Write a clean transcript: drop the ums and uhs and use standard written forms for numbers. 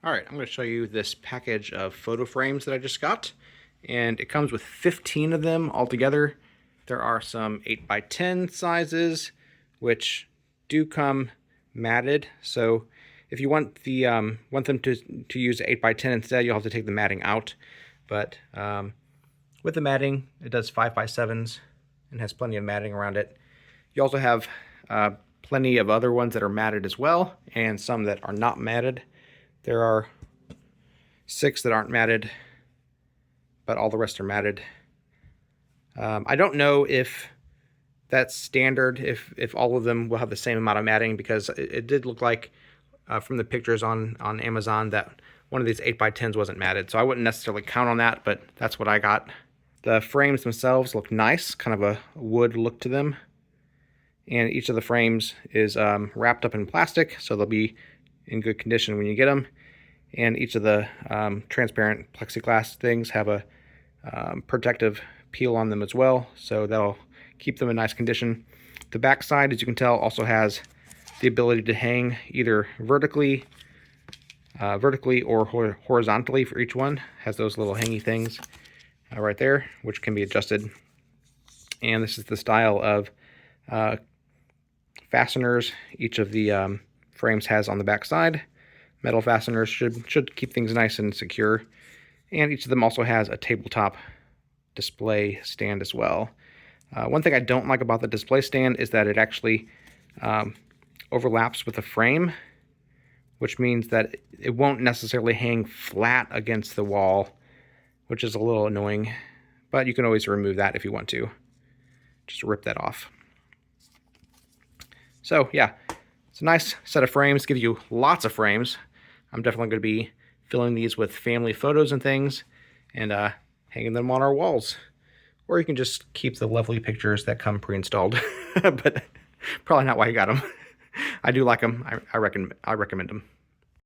All right, I'm going to show you this package of photo frames that I just got, and it comes with 15 of them altogether. There are some 8x10 sizes, which do come matted. So if you want them to use 8x10 instead, you'll have to take the matting out. But with the matting, it does 5x7s and has plenty of matting around it. You also have plenty of other ones that are matted as well, and some that are not matted. There are 6 that aren't matted, but all the rest are matted. I don't know if that's standard, if all of them will have the same amount of matting, because it did look like from the pictures on Amazon that one of these 8x10s wasn't matted. So I wouldn't necessarily count on that, but that's what I got. The frames themselves look nice, kind of a wood look to them. And each of the frames is wrapped up in plastic, so they'll be in good condition when you get them. And each of the transparent plexiglass things have a protective peel on them as well, so that'll keep them in nice condition. The back side, as you can tell, also has the ability to hang either vertically or horizontally for each one. Has those little hangy things right there, which can be adjusted. And this is the style of fasteners each of the frames has on the back side. Metal fasteners should keep things nice and secure. And each of them also has a tabletop display stand as well. One thing I don't like about the display stand is that it actually overlaps with the frame, which means that it won't necessarily hang flat against the wall, which is a little annoying, but you can always remove that if you want to. Just rip that off. So yeah, it's a nice set of frames, give you lots of frames. I'm definitely going to be filling these with family photos and things, and hanging them on our walls. Or you can just keep the lovely pictures that come pre-installed, but probably not why you got them. I do like them. I recommend them.